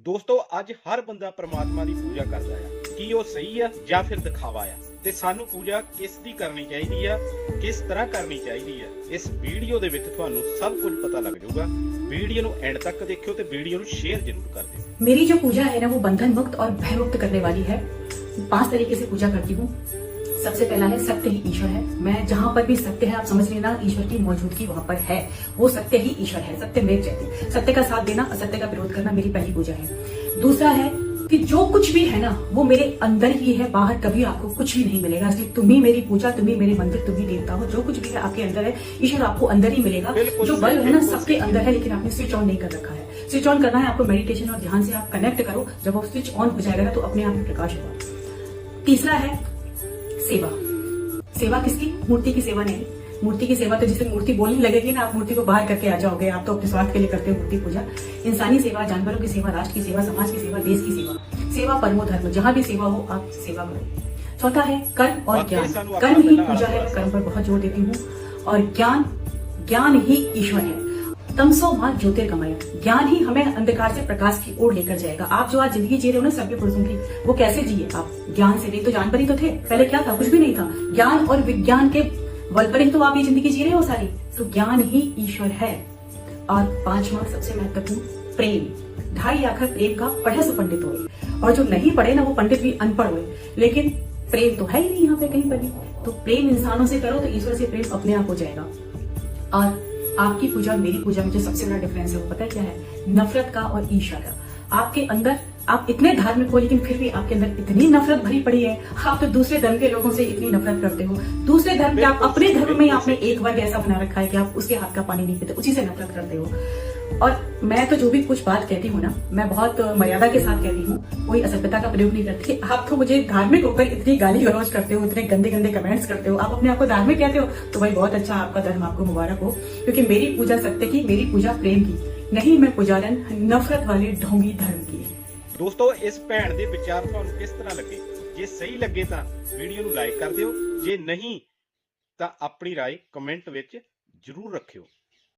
ਦੋਸਤੋ ਅੱਜ ਹਰ ਬੰਦਾ ਪ੍ਰਮਾਤਮਾ ਦੀ ਪੂਜਾ ਕਰਦਾ ਆ। ਕੀ ਉਹ ਸਹੀ ਆ ਜਾਂ ਫਿਰ ਦਿਖਾਵਾ ਆ? ਤੇ ਸਾਨੂੰ ਪੂਜਾ ਕਿਸ ਦੀ ਕਰਨੀ ਚਾਹੀਦੀ ਆ, ਕਿਸ ਤਰ੍ਹਾਂ ਕਰਨੀ ਚਾਹੀਦੀ ਆ, ਇਸ ਵੀਡੀਓ ਦੇ ਵਿੱਚ ਤੁਹਾਨੂੰ ਸਭ ਕੁਝ ਪਤਾ ਲੱਗ ਜਾਊਗਾ। वीडियो ਨੂੰ एंड तक देखियो ਤੇ ਵੀਡੀਓ ਨੂੰ शेयर जरूर कर दियो। मेरी जो पूजा है ना वो बंधन मुक्त और भय मुक्त करने वाली है। 5 तरीके से पूजा करती हूँ। सबसे पहला है सत्य ही ईश्वर है। मैं जहाँ पर भी सत्य है आप समझ लेना ईश्वर की मौजूदगी वहाँ पर है। वो सत्य ही ईश्वर है, सत्य में जयते। सत्य का साथ देना, असत्य का विरोध करना मेरी पहली पूजा है। दूसरा है कि जो कुछ भी है ना वो मेरे अंदर ही है, बाहर कभी आपको कुछ भी नहीं मिलेगा। इसलिए तुम ही मेरी पूजा, तुम ही मेरे मंदिर, तुम ही देवता हो। जो कुछ भी है आपके अंदर है, ईश्वर आपको अंदर ही मिलेगा। जो बल्ब है ना सबके अंदर है, लेकिन आपने स्विच ऑन नहीं कर रखा है। स्विच ऑन करना है आपको मेडिटेशन और ध्यान से आप कनेक्ट करो। जब वो स्विच ऑन हो जाएगा ना तो अपने आप में प्रकाश होगा। तीसरा है सेवा। सेवा किसकी? मूर्ति की सेवा नहीं। मूर्ति की सेवा तो जिसे मूर्ति बोलने लगेगी ना आप मूर्ति को बाहर करके आ जाओगे। आप तो अपने स्वार्थ के लिए करते हो मूर्ति पूजा। इंसानी सेवा, जानवरों की सेवा, राष्ट्र की सेवा, समाज की सेवा, देश की सेवा। सेवा परमो धर्म। जहां भी सेवा हो आप सेवा करो। चौथा है कर्म और ज्ञान। कर्म ही पूजा है, कर्म पर बहुत जोर देती हूँ। और ज्ञान, ज्ञान ही ईश्वर है। तमसो मां ज्योतिर्गमय। ज्ञान ही हमें अंधकार से प्रकाश की ओर लेकर जाएगा। आप जो आज जिंदगी जी रहे हो ना सभ्य पुरुषों की, वो कैसे जिए? आप ज्ञान से। नहीं तो जानवर ही तो थे। पहले क्या था? कुछ भी नहीं था। ज्ञान और विज्ञान के बल पर ही तो आप ये जिंदगी जी रहे हो सारी। तो ज्ञान ही ईश्वर है। और 5वां सबसे महत्वपूर्ण प्रेम। 2.5 आखर प्रेम का पढ़े सो पंडित हुए। और जो नहीं पढ़े ना वो पंडित भी अनपढ़ हुए। लेकिन प्रेम तो है ही नहीं यहाँ पे कहीं पर भी। तो प्रेम इंसानों से करो तो ईश्वर से प्रेम अपने आप हो जाएगा। और आपकी पूजा और मेरी पूजा में जो सबसे बड़ा डिफरेंस है वो पता है क्या है? नफरत का और ईर्ष्या का। आपके अंदर आप इतने धार्मिक हो लेकिन फिर भी आपके अंदर इतनी नफरत भरी पड़ी है। आप तो दूसरे धर्म के लोगों से इतनी नफरत करते हो। दूसरे धर्म के, आप अपने धर्म में आपने एक वर्ग ऐसा बना रखा है कि आप उसके हाथ का पानी नहीं पीते, उसी से नफरत करते हो। और मैं तो जो भी कुछ बात कहती हूँ ना मैं बहुत मर्यादा के साथ कहती हूँ, कोई असभ्यता का प्रयोग नहीं करती। आप तो मुझे धार्मिक होकर इतनी गाली गलौज करते हो, इतने गंदे गंदे कमेंट्स करते हो। आप अपने आप को धार्मिक कहते हो तो भाई बहुत अच्छा, आपका धर्म आपको मुबारक हो। क्योंकि मेरी पूजा सत्य की, मेरी पूजा प्रेम की नहीं। मैं पुजारन नफरत वाले ढोंगी धर्म की। ਦੋਸਤੋ ਇਸ ਭੈਣ ਦੇ ਵਿਚਾਰ ਤੁਹਾਨੂੰ ਕਿਸ ਤਰ੍ਹਾਂ ਲੱਗੇ? ਜੇ ਸਹੀ ਲੱਗੇ ਤਾਂ ਵੀਡੀਓ ਨੂੰ ਲਾਈਕ ਕਰ ਦਿਓ, ਜੇ ਨਹੀਂ ਤਾਂ ਆਪਣੀ ਰਾਏ ਕਮੈਂਟ ਵਿੱਚ ਜ਼ਰੂਰ ਰੱਖਿਓ।